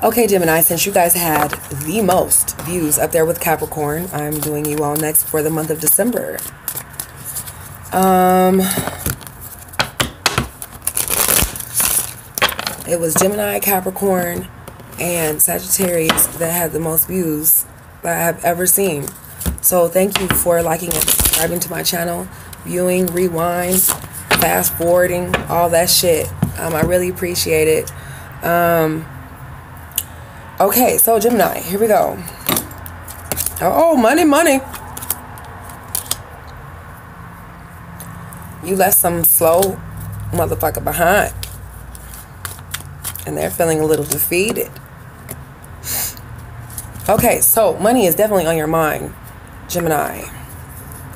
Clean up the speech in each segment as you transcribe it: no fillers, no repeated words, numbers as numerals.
Okay, Gemini, since you guys had the most views up there with Capricorn, I'm doing you all next for the month of December. It was Gemini, Capricorn, and Sagittarius that had the most views that I have ever seen. So thank you for liking and subscribing to my channel, viewing, rewind, fast forwarding, all that shit. I really appreciate it. Okay, so Gemini, here we go. Oh, money, money. You left some slow motherfucker behind. And they're feeling a little defeated. Okay, so money is definitely on your mind, Gemini.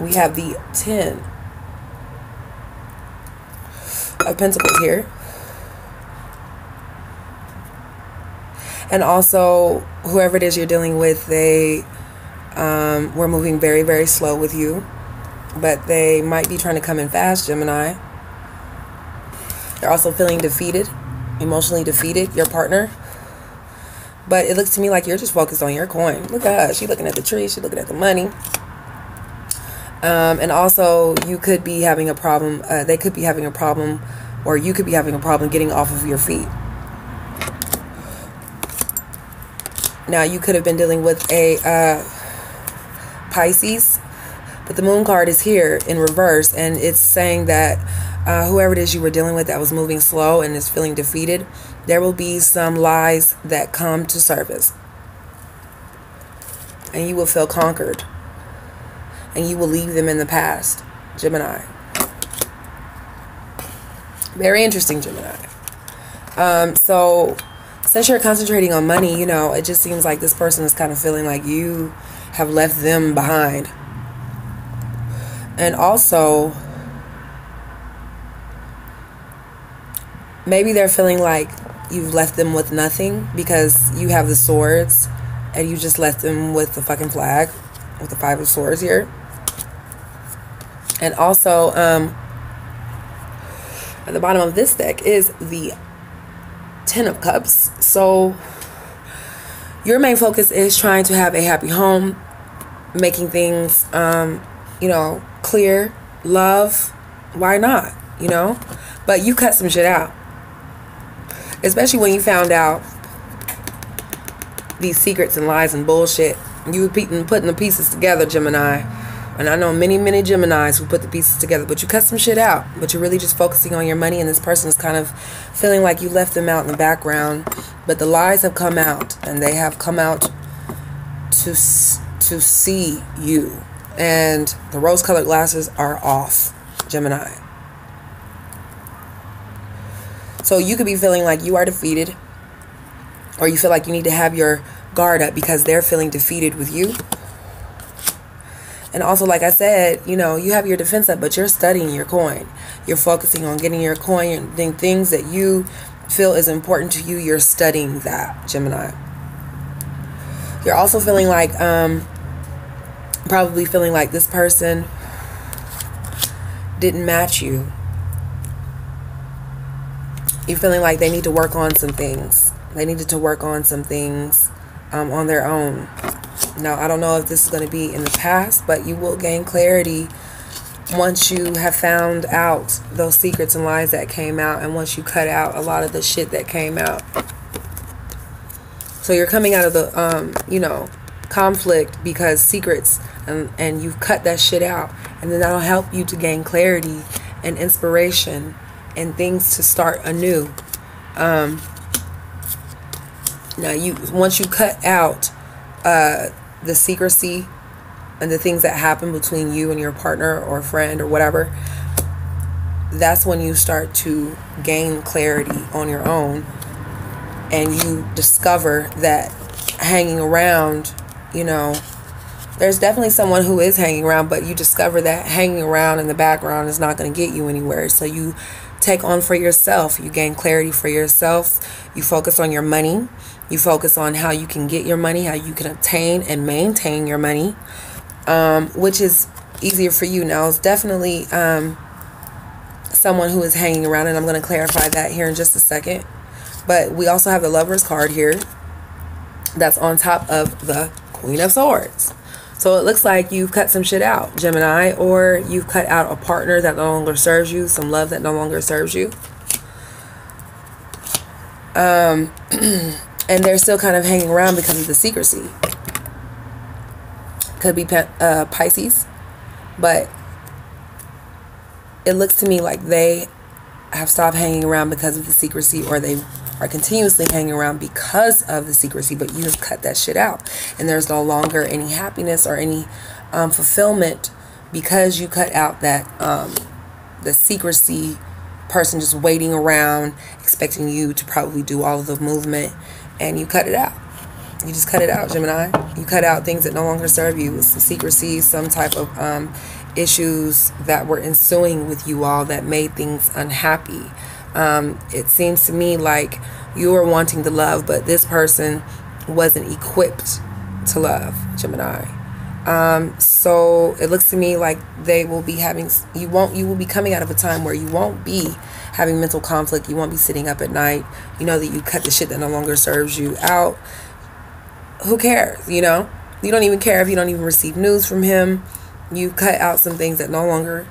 We have the 10 of Pentacles here. And also, whoever it is you're dealing with, they were moving very, very slow with you. But they might be trying to come in fast, Gemini. They're also feeling defeated, emotionally defeated, your partner. But it looks to me like you're just focused on your coin. Look at her. She's looking at the tree. She's looking at the money. And also, you could be having a problem. They could be having a problem, or you could be having a problem getting off of your feet. Now, you could have been dealing with a Pisces, but the moon card is here in reverse, and it's saying that whoever it is you were dealing with that was moving slow and is feeling defeated, there will be some lies that come to surface. And you will feel conquered. And you will leave them in the past, Gemini. Very interesting, Gemini. So since you're concentrating on money, you know, it just seems like this person is kind of feeling like you have left them behind. And also, maybe they're feeling like you've left them with nothing because you have the swords and you just left them with the fucking flag with the 5 of swords here. And also, at the bottom of this deck is the 10 of Cups. So your main focus is trying to have a happy home, making things, you know, clear, love. Why not, you know? But you cut some shit out. Especially when you found out these secrets and lies and bullshit. You were putting the pieces together, Gemini. And I know many, many Geminis who put the pieces together. But you cut some shit out. But you're really just focusing on your money. And this person is kind of feeling like you left them out in the background. But the lies have come out. And they have come out to see you. And the rose-colored glasses are off, Gemini. So you could be feeling like you are defeated, or you feel like you need to have your guard up because they're feeling defeated with you. And also, like I said, you know, you have your defense up, but you're studying your coin. You're focusing on getting your coin and things that you feel is important to you. You're studying that, Gemini. You're also feeling like, probably feeling like this person didn't match you. You're feeling like they need to work on some things. They needed to work on some things on their own. Now, I don't know if this is going to be in the past, but you will gain clarity once you have found out those secrets and lies that came out, and once you cut out a lot of the shit that came out. So you're coming out of the, you know, conflict because secrets, and you've cut that shit out. And then that'll help you to gain clarity and inspiration and things to start anew. Now, once you cut out the secrecy and the things that happen between you and your partner or friend or whatever, that's when you start to gain clarity on your own, and you discover that hanging around, you know, there's definitely someone who is hanging around, but you discover that hanging around in the background is not going to get you anywhere. So you take on for yourself. You gain clarity for yourself. You focus on your money. You focus on how you can get your money, how you can obtain and maintain your money, which is easier for you. Now, it's definitely someone who is hanging around, and I'm going to clarify that here in just a second. But we also have the Lover's card here. that's on top of the Queen of Swords. So it looks like you've cut some shit out, Gemini, or you've cut out a partner that no longer serves you, some love that no longer serves you. And they're still kind of hanging around because of the secrecy. Could be Pisces, but it looks to me like they have stopped hanging around because of the secrecy, or they are continuously hanging around because of the secrecy, but you have cut that shit out, and there's no longer any happiness or any fulfillment because you cut out that the secrecy person just waiting around expecting you to probably do all of the movement, and you cut it out. You just cut it out, Gemini. You cut out things that no longer serve you. Some secrecy, some type of issues that were ensuing with you all that made things unhappy. It seems to me like you were wanting to love, but this person wasn't equipped to love, Gemini. So it looks to me like they will be having, you will be coming out of a time where you won't be having mental conflict. You won't be sitting up at night. You know that you cut the shit that no longer serves you out. Who cares? You know, you don't even care if you don't even receive news from him. You cut out some things that no longer,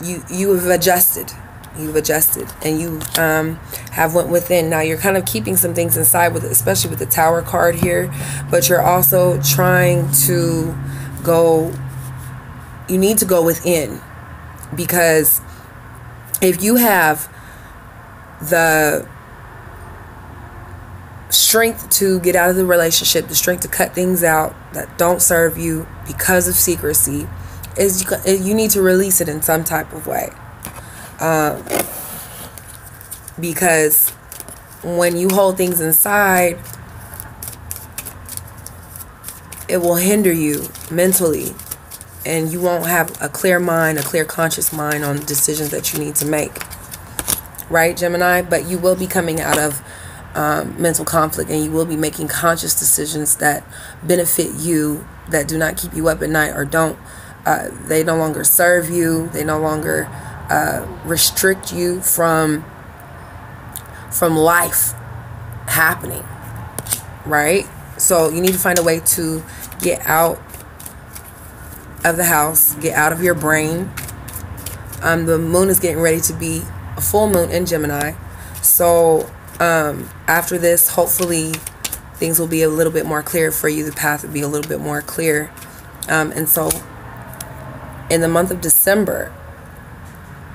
you have adjusted. You've adjusted, and you have went within. Now you're kind of keeping some things inside, with, especially with the Tower card here, but you're also trying to go, you need to go within, because if you have the strength to get out of the relationship, the strength to cut things out that don't serve you because of secrecy, is you need to release it in some type of way. Because when you hold things inside, it will hinder you mentally, and you won't have a clear mind, a clear conscious mind on decisions that you need to make. Right, Gemini? But you will be coming out of mental conflict, and you will be making conscious decisions that benefit you, that do not keep you up at night, or don't, they no longer serve you, they no longer restrict you from life happening, right? So you need to find a way to get out of the house, get out of your brain. The moon is getting ready to be a full moon in Gemini, so after this, hopefully things will be a little bit more clear for you. The path will be a little bit more clear. And so in the month of December,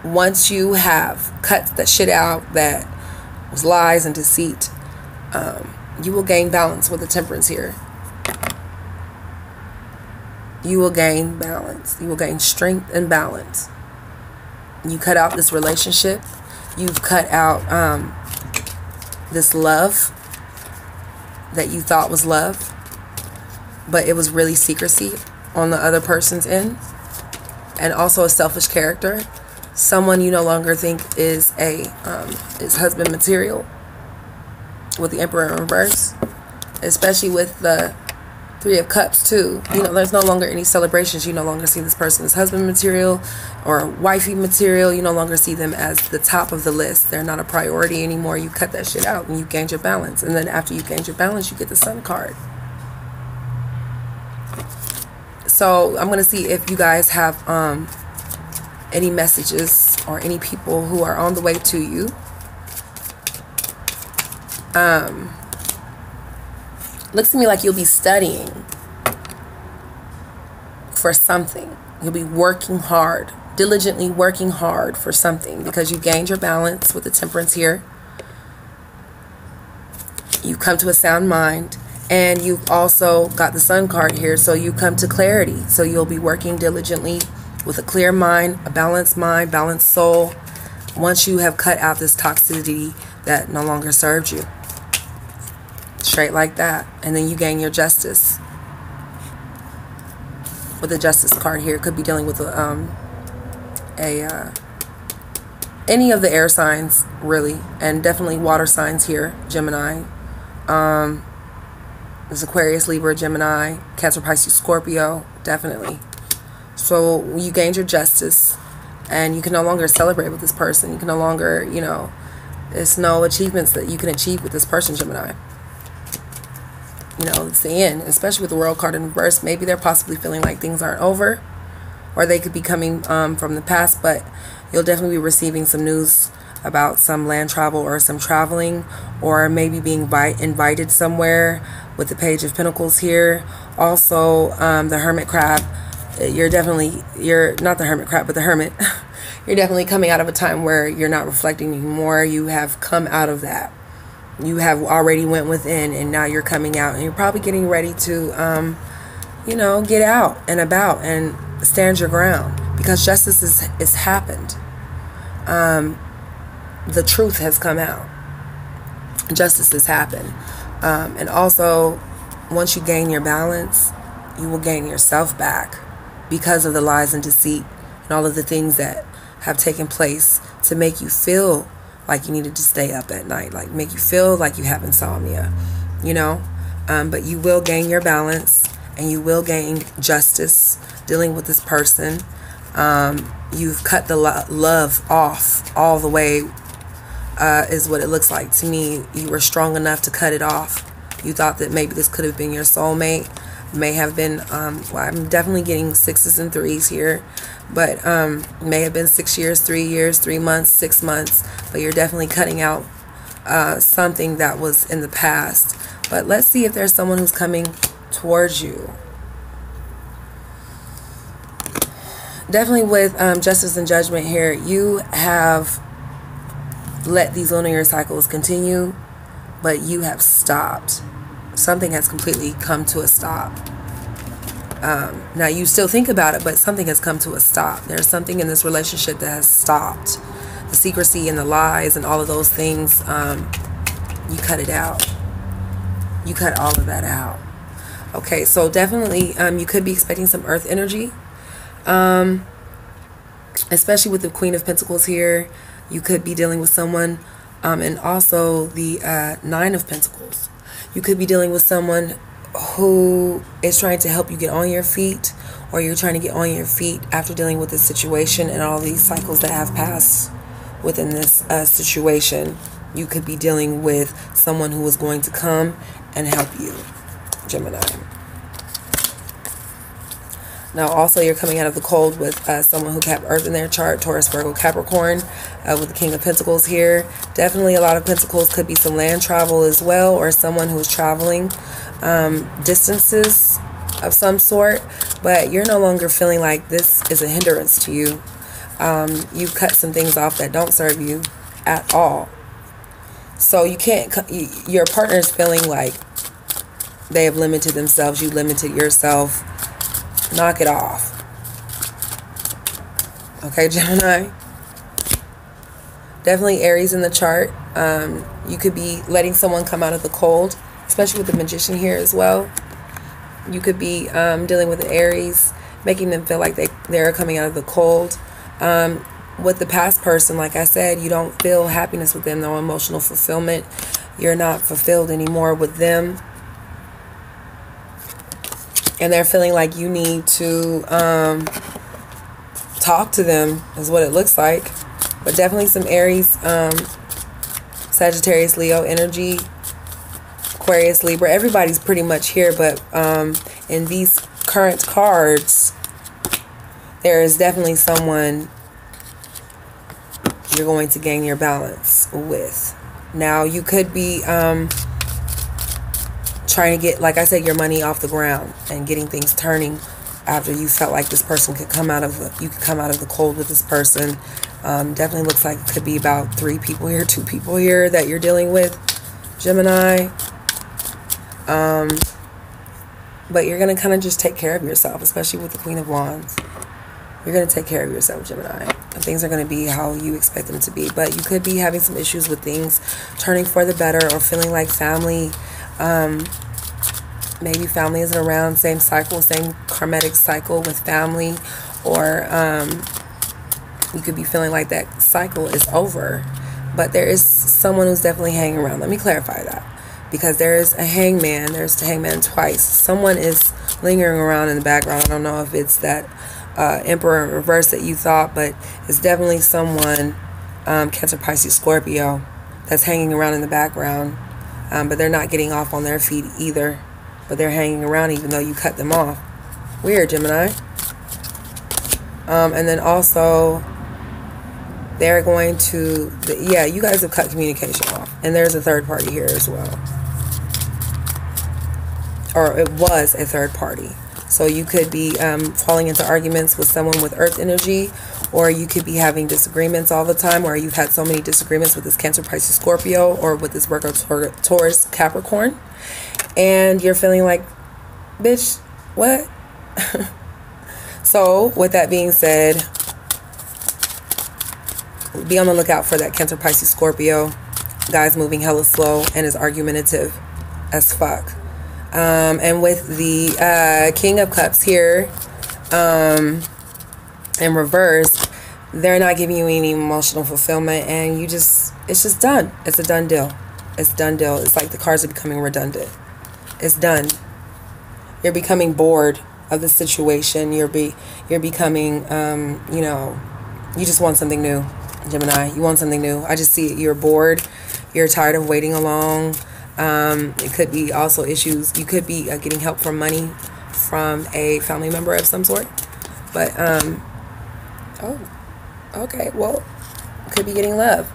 once you have cut that shit out that was lies and deceit, you will gain balance with the Temperance here. You will gain balance. You will gain strength and balance. You cut out this relationship. You've cut out this love that you thought was love, but it was really secrecy on the other person's end, and also a selfish character, someone you no longer think is is husband material, with the Emperor in reverse, especially with the Three of Cups too. You know, there's no longer any celebrations. You no longer see this person as husband material or wifey material. You no longer see them as the top of the list. They're not a priority anymore. You cut that shit out, and you gained your balance. And then after you gained your balance, you get the Sun card. So I'm going to see if you guys have any messages or any people who are on the way to you. Looks to me like you'll be studying for something. You'll be working hard, diligently working hard for something, because you gained your balance with the Temperance here. You've come to a sound mind, and you've also got the Sun card here, so you come to clarity. So you'll be working diligently with a clear mind, a balanced mind, balanced soul, once you have cut out this toxicity that no longer serves you. Straight like that. And then you gain your justice with the Justice card here. Could be dealing with any of the air signs, really, and definitely water signs here. Gemini, there's Aquarius, Libra, Gemini, Cancer, Pisces, Scorpio, definitely. So you gained your justice, and you can no longer celebrate with this person. You can no longer, you know, there's no achievements that you can achieve with this person, Gemini. it's the end, especially with the World card in reverse. Maybe they're possibly feeling like things aren't over, or they could be coming from the past, but you'll definitely be receiving some news about some land travel or some traveling, or maybe being invited somewhere with the Page of Pentacles here. Also, the Hermit crab, you're not the Hermit crab, but the Hermit. You're definitely coming out of a time where you're not reflecting anymore. You have come out of that. You have already went within, and now you're coming out, and you're probably getting ready to, get out and about and stand your ground, because justice is happened. The truth has come out. Justice has happened. And also, once you gain your balance, you will gain yourself back because of the lies and deceit and all of the things that have taken place to make you feel like you needed to stay up at night, like make you feel like you have insomnia, but you will gain your balance, and you will gain justice dealing with this person. You've cut the love off all the way, is what it looks like to me. You were strong enough to cut it off. You thought that maybe this could have been your soulmate, may have been, I'm definitely getting 6s and 3s here, but may have been 6 years, 3 years, 3 months, 6 months, but you're definitely cutting out something that was in the past. But let's see if there's someone who's coming towards you. Definitely with justice and judgment here, you have let these lunar cycles continue, but you have stopped. Something has completely come to a stop. Now you still think about it, but something has come to a stop. There's something in this relationship that has stopped. The secrecy and the lies and all of those things, you cut it out. You cut all of that out. Okay, so definitely you could be expecting some earth energy, especially with the Queen of Pentacles here. You could be dealing with someone, and also the 9 of Pentacles. You could be dealing with someone who is trying to help you get on your feet, or you're trying to get on your feet after dealing with this situation and all these cycles that have passed within this situation. You could be dealing with someone who is going to come and help you, Gemini. Now also you're coming out of the cold with someone who kept Earth in their chart, Taurus, Virgo, Capricorn, with the King of Pentacles here. Definitely a lot of Pentacles, could be some land travel as well, or someone who's traveling distances of some sort, but you're no longer feeling like this is a hindrance to you. You've cut some things off that don't serve you at all. So you can't, your partner's feeling like they have limited themselves, you limited yourself. Knock it off. Okay, Gemini. Definitely Aries in the chart. You could be letting someone come out of the cold, especially with the Magician here as well. You could be dealing with the Aries, making them feel like they're coming out of the cold. With the past person, like I said, you don't feel happiness with them, no emotional fulfillment. You're not fulfilled anymore with them. And they're feeling like you need to talk to them, is what it looks like. But definitely some Aries, Sagittarius, Leo energy, Aquarius, Libra. Everybody's pretty much here, but in these current cards, there is definitely someone you're going to gain your balance with. Now, you could be trying to get, like I said, your money off the ground and getting things turning after you felt like this person could come out of the cold with this person. Definitely looks like it could be about 3 people here, 2 people here that you're dealing with, Gemini. But you're going to kind of just take care of yourself, especially with the Queen of Wands. You're going to take care of yourself, Gemini. And things are going to be how you expect them to be. But you could be having some issues with things turning for the better, or feeling like family, maybe family isn't around, same cycle, same karmatic cycle with family, or you could be feeling like that cycle is over. But there is someone who's definitely hanging around. Let me clarify that, because there is a hangman. There's the hangman twice. Someone is lingering around in the background. I don't know if it's that Emperor in reverse that you thought, but it's definitely someone, Cancer, Pisces, Scorpio, that's hanging around in the background. But they're not getting off on their feet either. but they're hanging around even though you cut them off. Weird, Gemini. And then also, they're going to, yeah, you guys have cut communication off. And there's a third party here as well. Or it was a third party. So you could be falling into arguments with someone with earth energy, or you could be having disagreements all the time, or you've had so many disagreements with this Cancer, Pisces, Scorpio, or with this Virgo, Taurus, Capricorn. And you're feeling like, bitch, what? So with that being said, be on the lookout for that Cancer, Pisces, Scorpio. Guy's moving hella slow and is argumentative as fuck. And with the King of Cups here in reverse, they're not giving you any emotional fulfillment, and it's just done. It's a done deal. It's a done deal. It's like the cards are becoming redundant. It's done. You're becoming bored of the situation. You're becoming, you know, you just want something new, Gemini. You want something new. I just see it. You're bored. You're tired of waiting along. It could be also issues. You could be getting help from money from a family member of some sort. But, oh, okay. Well, could be getting love.